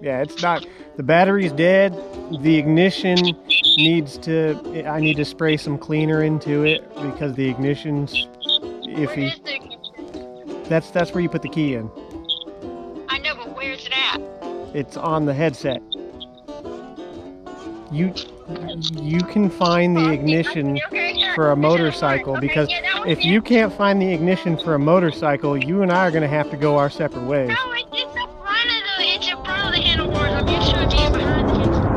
Yeah, it's not. The battery's dead. The ignition needs to. I need to spray some cleaner into it because the ignition's Where iffy. is the ignition? That's where you put the key in. I know, but where's it at? It's on the headset. You you can find the ignition Okay, sure. for a This doesn't work. motorcycle Okay, because yeah, that one's if you it. can't find the ignition for a motorcycle, you and I are going to have to go our separate ways. No, it's in front of it's in front of the handlebars. I'm used to it being behind the handlebars.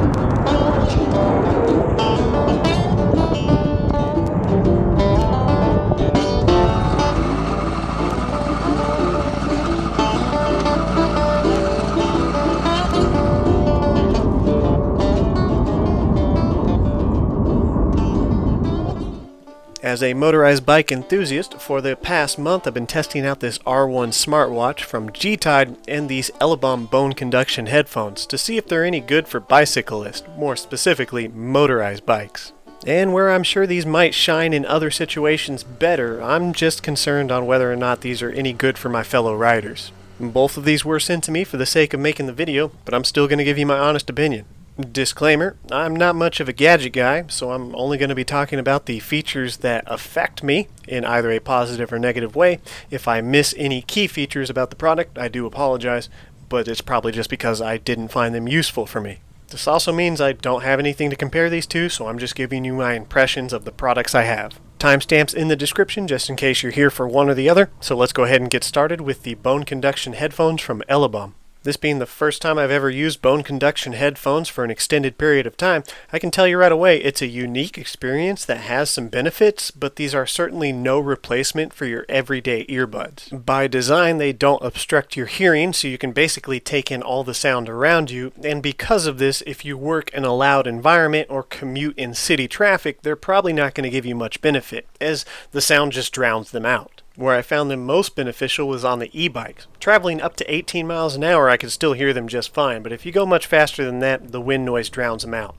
As a motorized bike enthusiast, for the past month I've been testing out this R1 smartwatch from G-Tide and these Elibom bone conduction headphones to see if they're any good for bicyclists, more specifically motorized bikes. And where I'm sure these might shine in other situations better, I'm just concerned on whether or not these are any good for my fellow riders. Both of these were sent to me for the sake of making the video, but I'm still going to give you my honest opinion. Disclaimer, I'm not much of a gadget guy, so I'm only going to be talking about the features that affect me in either a positive or negative way. If I miss any key features about the product, I do apologize, but it's probably just because I didn't find them useful for me. This also means I don't have anything to compare these to, so I'm just giving you my impressions of the products I have. Timestamps in the description just in case you're here for one or the other, so let's go ahead and get started with the bone conduction headphones from Elibom. This being the first time I've ever used bone conduction headphones for an extended period of time, I can tell you right away it's a unique experience that has some benefits, but these are certainly no replacement for your everyday earbuds. By design, they don't obstruct your hearing, so you can basically take in all the sound around you, and because of this, if you work in a loud environment or commute in city traffic, they're probably not going to give you much benefit, as the sound just drowns them out. Where I found them most beneficial was on the e-bikes. Traveling up to 18 miles an hour, I could still hear them just fine, but if you go much faster than that, the wind noise drowns them out.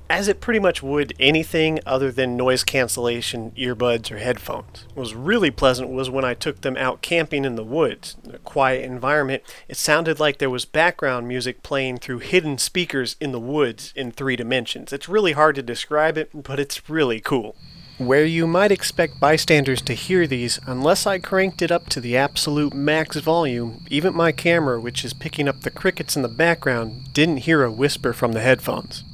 As it pretty much would anything other than noise cancellation earbuds or headphones. What was really pleasant was when I took them out camping in the woods. In a quiet environment, it sounded like there was background music playing through hidden speakers in the woods in 3 dimensions. It's really hard to describe it, but it's really cool. Where you might expect bystanders to hear these, unless I cranked it up to the absolute max volume, even my camera, which is picking up the crickets in the background, didn't hear a whisper from the headphones.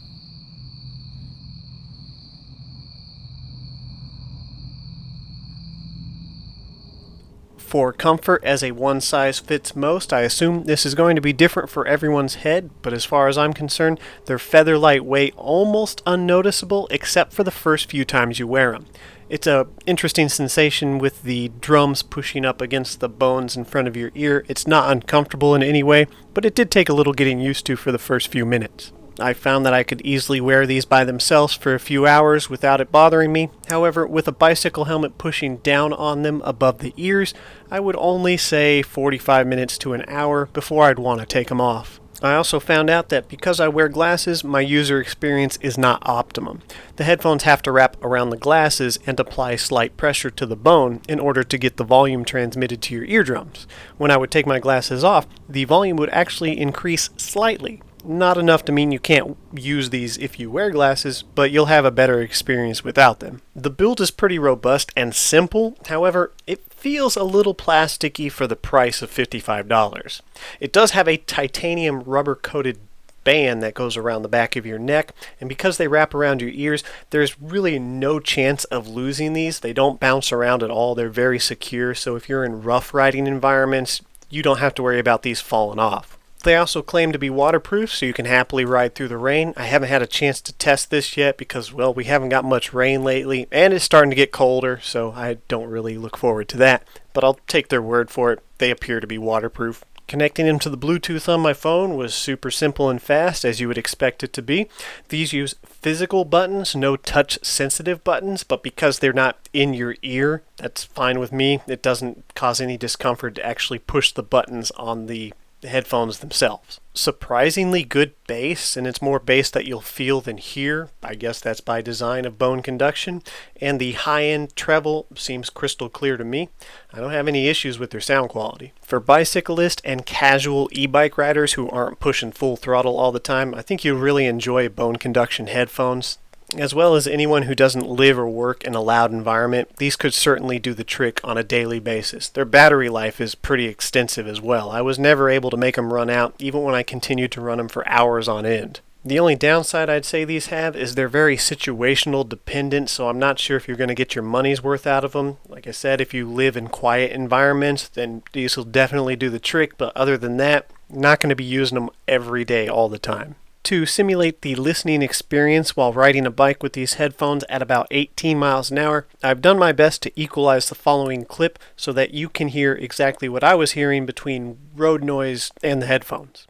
For comfort as a one-size-fits-most, I assume this is going to be different for everyone's head, but as far as I'm concerned, they're feather lightweight, almost unnoticeable, except for the first few times you wear them. It's a interesting sensation with the drums pushing up against the bones in front of your ear. It's not uncomfortable in any way, but it did take a little getting used to for the first few minutes. I found that I could easily wear these by themselves for a few hours without it bothering me. However, with a bicycle helmet pushing down on them above the ears, I would only say 45 minutes to an hour before I'd want to take them off. I also found out that because I wear glasses, my user experience is not optimum. The headphones have to wrap around the glasses and apply slight pressure to the bone in order to get the volume transmitted to your eardrums. When I would take my glasses off, the volume would actually increase slightly. Not enough to mean you can't use these if you wear glasses, but you'll have a better experience without them. The build is pretty robust and simple, however, it feels a little plasticky for the price of $55. It does have a titanium rubber-coated band that goes around the back of your neck, and because they wrap around your ears, there's really no chance of losing these. They don't bounce around at all. They're very secure, so if you're in rough riding environments, you don't have to worry about these falling off. They also claim to be waterproof, so you can happily ride through the rain. I haven't had a chance to test this yet because, well, we haven't got much rain lately, and it's starting to get colder, so I don't really look forward to that. But I'll take their word for it. They appear to be waterproof. Connecting them to the Bluetooth on my phone was super simple and fast, as you would expect it to be. These use physical buttons, no touch-sensitive buttons, but because they're not in your ear, that's fine with me. It doesn't cause any discomfort to actually push the buttons on the headphones themselves. Surprisingly good bass, and it's more bass that you'll feel than hear. I guess that's by design of Bone Conduction. And the high-end treble seems crystal clear to me. I don't have any issues with their sound quality. For bicyclists and casual e-bike riders who aren't pushing full throttle all the time, I think you'll really enjoy Bone Conduction headphones. As well as anyone who doesn't live or work in a loud environment, these could certainly do the trick on a daily basis. Their battery life is pretty extensive as well. I was never able to make them run out, even when I continued to run them for hours on end. The only downside I'd say these have is they're very situational dependent, so I'm not sure if you're going to get your money's worth out of them. Like I said, if you live in quiet environments, then these will definitely do the trick, but other than that, not going to be using them every day all the time. To simulate the listening experience while riding a bike with these headphones at about 18 miles an hour, I've done my best to equalize the following clip so that you can hear exactly what I was hearing between road noise and the headphones.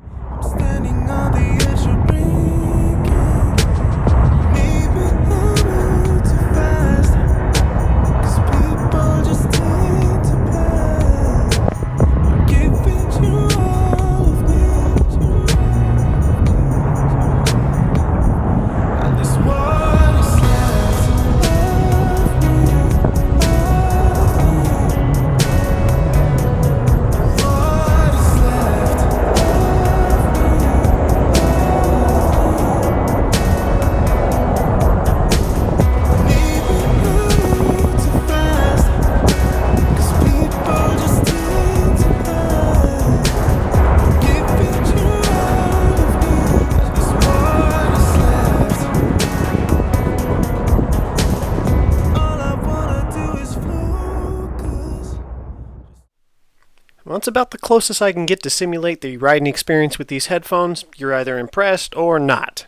I'm standing on the edge of breaking. Maybe I move too fast, 'cause people just tend to pass. I'm giving you all of me. And this one is left of me. What is left? Well, it's about the closest I can get to simulate the riding experience with these headphones. You're either impressed or not.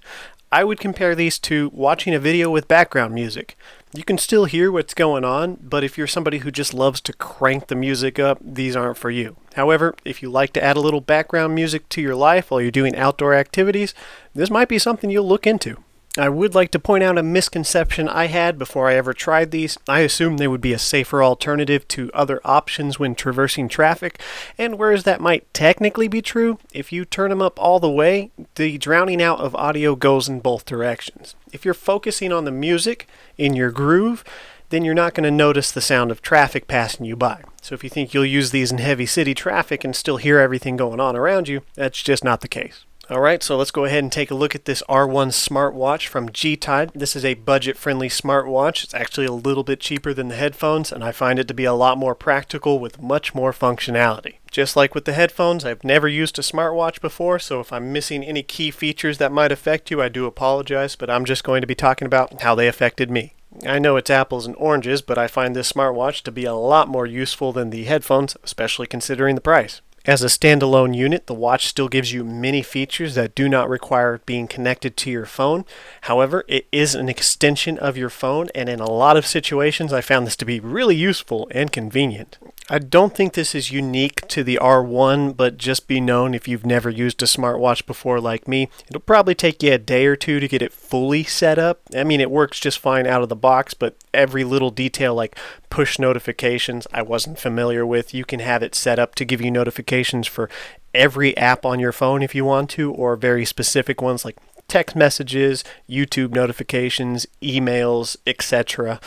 I would compare these to watching a video with background music. You can still hear what's going on, but if you're somebody who just loves to crank the music up, these aren't for you. However, if you like to add a little background music to your life while you're doing outdoor activities, this might be something you'll look into. I would like to point out a misconception I had before I ever tried these. I assumed they would be a safer alternative to other options when traversing traffic, and whereas that might technically be true, if you turn them up all the way, the drowning out of audio goes in both directions. If you're focusing on the music in your groove, then you're not going to notice the sound of traffic passing you by. So if you think you'll use these in heavy city traffic and still hear everything going on around you, that's just not the case. Alright, so let's go ahead and take a look at this R1 smartwatch from G-Tide. This is a budget-friendly smartwatch. It's actually a little bit cheaper than the headphones, and I find it to be a lot more practical with much more functionality. Just like with the headphones, I've never used a smartwatch before, so if I'm missing any key features that might affect you, I do apologize, but I'm just going to be talking about how they affected me. I know it's apples and oranges, but I find this smartwatch to be a lot more useful than the headphones, especially considering the price. As a standalone unit, the watch still gives you many features that do not require being connected to your phone. However, it is an extension of your phone, and in a lot of situations, I found this to be really useful and convenient. I don't think this is unique to the R1, but just be known if you've never used a smartwatch before like me, it'll probably take you a day or two to get it fully set up. I mean, it works just fine out of the box, but every little detail like push notifications I wasn't familiar with. You can have it set up to give you notifications for every app on your phone if you want to, or very specific ones like text messages, YouTube notifications, emails, etc.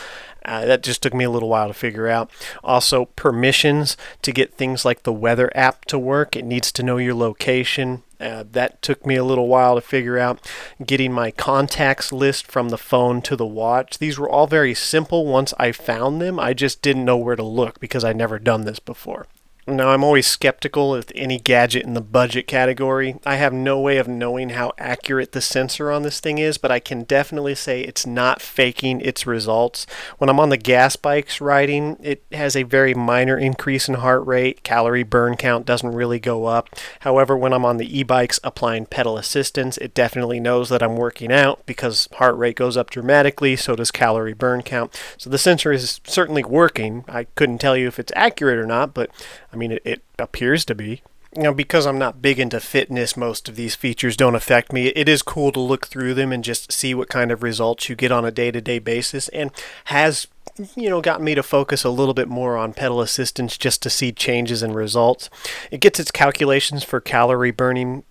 That just took me a little while to figure out. Also, permissions to get things like the weather app to work. It needs to know your location. That took me a little while to figure out. Getting my contacts list from the phone to the watch. These were all very simple once I found them. I just didn't know where to look because I'd never done this before. Now, I'm always skeptical with any gadget in the budget category. I have no way of knowing how accurate the sensor on this thing is, but I can definitely say it's not faking its results. When I'm on the gas bikes riding, it has a very minor increase in heart rate. Calorie burn count doesn't really go up. However, when I'm on the e-bikes applying pedal assistance, it definitely knows that I'm working out because heart rate goes up dramatically, so does calorie burn count. So the sensor is certainly working. I couldn't tell you if it's accurate or not, but I mean, it appears to be. You know, because I'm not big into fitness, most of these features don't affect me. It is cool to look through them and just see what kind of results you get on a day-to-day basis, and has got me to focus a little bit more on pedal assistance just to see changes in results. It gets its calculations for calorie burning.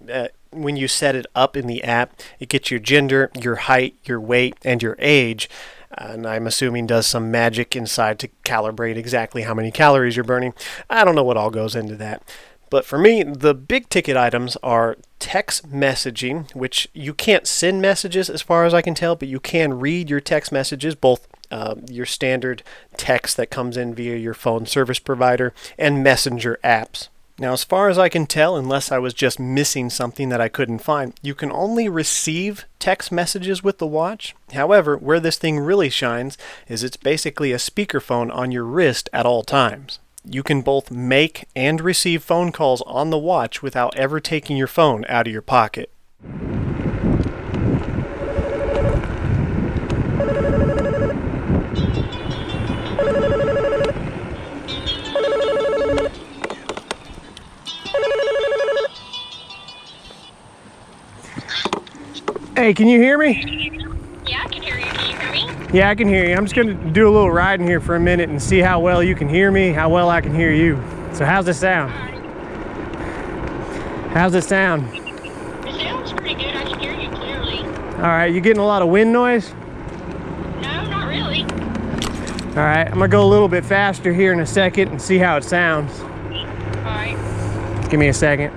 When you set it up in the app, it gets your gender, your height, your weight, and your age. And I'm assuming does some magic inside to calibrate exactly how many calories you're burning. I don't know what all goes into that. But for me, the big ticket items are text messaging, which you can't send messages as far as I can tell, but you can read your text messages, both your standard text that comes in via your phone service provider and messenger apps. Now, as far as I can tell, unless I was just missing something that I couldn't find, you can only receive text messages with the watch. However, where this thing really shines is it's basically a speakerphone on your wrist at all times. You can both make and receive phone calls on the watch without ever taking your phone out of your pocket. Hey, can you hear me? Yeah, I can hear you. Can you hear me? Yeah, I can hear you. I'm just gonna do a little riding here for a minute and see how well you can hear me, how well I can hear you. So how's it sound? How's it sound? It sounds pretty good. I can hear you clearly. All right, you getting a lot of wind noise? No, not really. All right, I'm gonna go a little bit faster here in a second and see how it sounds. Alright. Give me a second.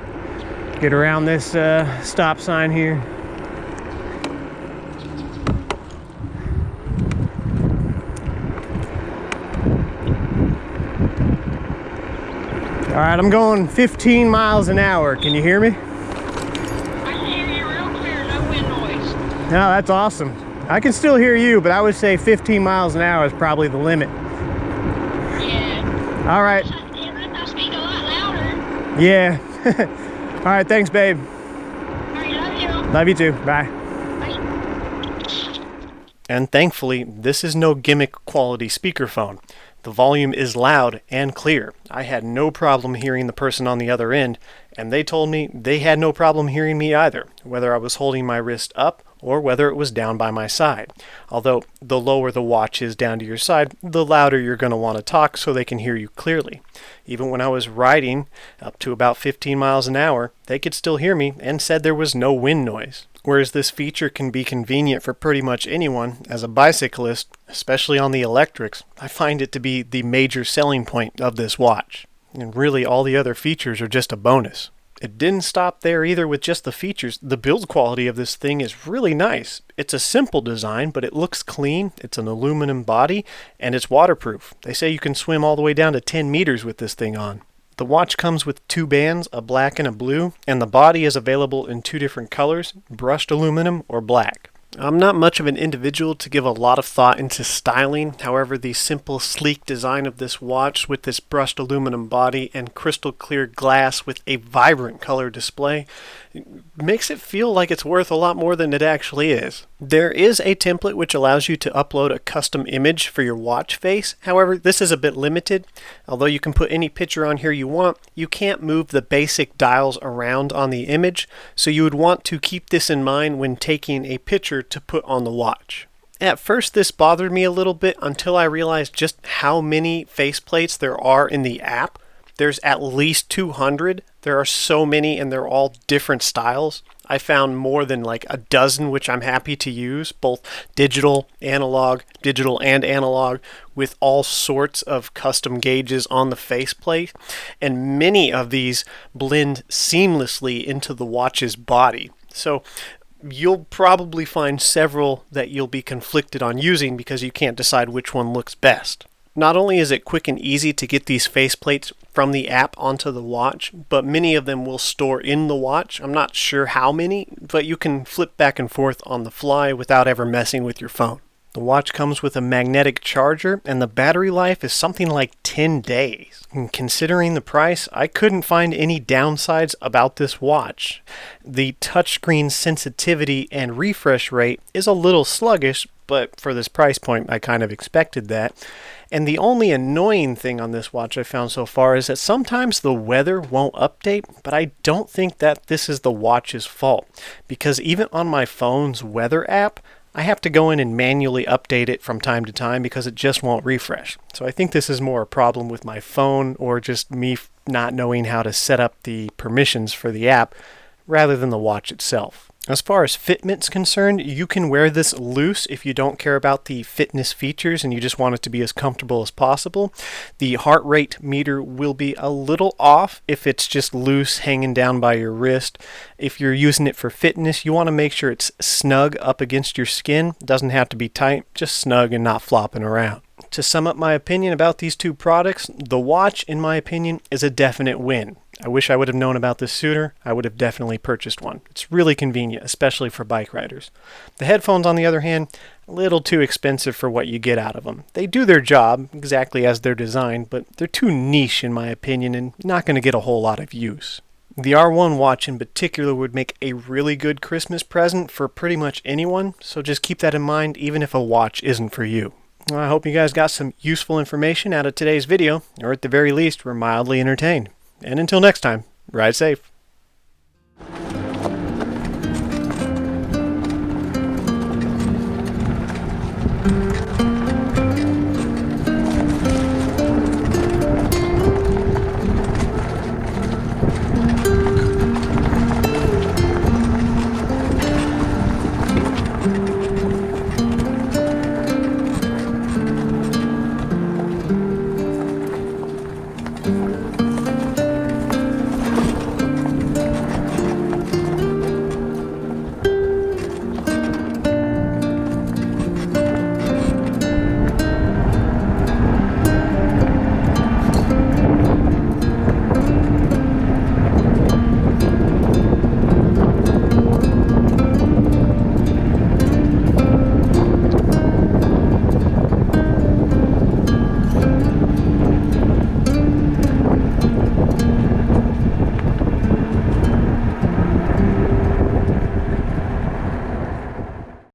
Get around this stop sign here. All right, I'm going 15 miles an hour. Can you hear me? I can hear you real clear. No wind noise. No, that's awesome. I can still hear you, but I would say 15 miles an hour is probably the limit. Yeah. All right. I speak a lot louder. Yeah. All right, thanks, babe. Alright, love you. Love you too. Bye. Bye. And thankfully, this is no gimmick quality speakerphone. The volume is loud and clear. I had no problem hearing the person on the other end, and they told me they had no problem hearing me either, whether I was holding my wrist up or whether it was down by my side. Although the lower the watch is down to your side, the louder you're going to want to talk so they can hear you clearly. Even when I was riding up to about 15 miles an hour, they could still hear me and said there was no wind noise. Whereas this feature can be convenient for pretty much anyone, as a bicyclist, especially on the electrics, I find it to be the major selling point of this watch. And really all the other features are just a bonus. It didn't stop there either with just the features. The build quality of this thing is really nice. It's a simple design, but it looks clean. It's an aluminum body, and it's waterproof. They say you can swim all the way down to 10 meters with this thing on. The watch comes with two bands, a black and a blue, and the body is available in two different colors, brushed aluminum or black. I'm not much of an individual to give a lot of thought into styling. However, the simple, sleek design of this watch with this brushed aluminum body and crystal clear glass with a vibrant color display makes it feel like it's worth a lot more than it actually is. There is a template which allows you to upload a custom image for your watch face. However, this is a bit limited. Although you can put any picture on here you want, you can't move the basic dials around on the image, so you would want to keep this in mind when taking a picture to put on the watch. At first this bothered me a little bit until I realized just how many faceplates there are in the app. There's at least 200. There are so many and they're all different styles. I found more than like a dozen, which I'm happy to use, both digital and analog, with all sorts of custom gauges on the faceplate. And many of these blend seamlessly into the watch's body. So you'll probably find several that you'll be conflicted on using because you can't decide which one looks best. Not only is it quick and easy to get these faceplates from the app onto the watch, but many of them will store in the watch. I'm not sure how many, but you can flip back and forth on the fly without ever messing with your phone. The watch comes with a magnetic charger, and the battery life is something like 10 days. And considering the price, I couldn't find any downsides about this watch. The touchscreen sensitivity and refresh rate is a little sluggish, but for this price point, I kind of expected that. And the only annoying thing on this watch I found so far is that sometimes the weather won't update, but I don't think that this is the watch's fault, because even on my phone's weather app, I have to go in and manually update it from time to time because it just won't refresh. So I think this is more a problem with my phone or just me not knowing how to set up the permissions for the app rather than the watch itself. As far as fitment's concerned, you can wear this loose if you don't care about the fitness features and you just want it to be as comfortable as possible. The heart rate meter will be a little off if it's just loose hanging down by your wrist. If you're using it for fitness, you want to make sure it's snug up against your skin. It doesn't have to be tight, just snug and not flopping around. To sum up my opinion about these two products, the watch, in my opinion, is a definite win. I wish I would have known about this sooner. I would have definitely purchased one. It's really convenient, especially for bike riders. The headphones, on the other hand, a little too expensive for what you get out of them. They do their job exactly as they're designed, but they're too niche in my opinion and not going to get a whole lot of use. The R1 watch in particular would make a really good Christmas present for pretty much anyone, so just keep that in mind even if a watch isn't for you. Well, I hope you guys got some useful information out of today's video, or at the very least were mildly entertained. And until next time, ride safe.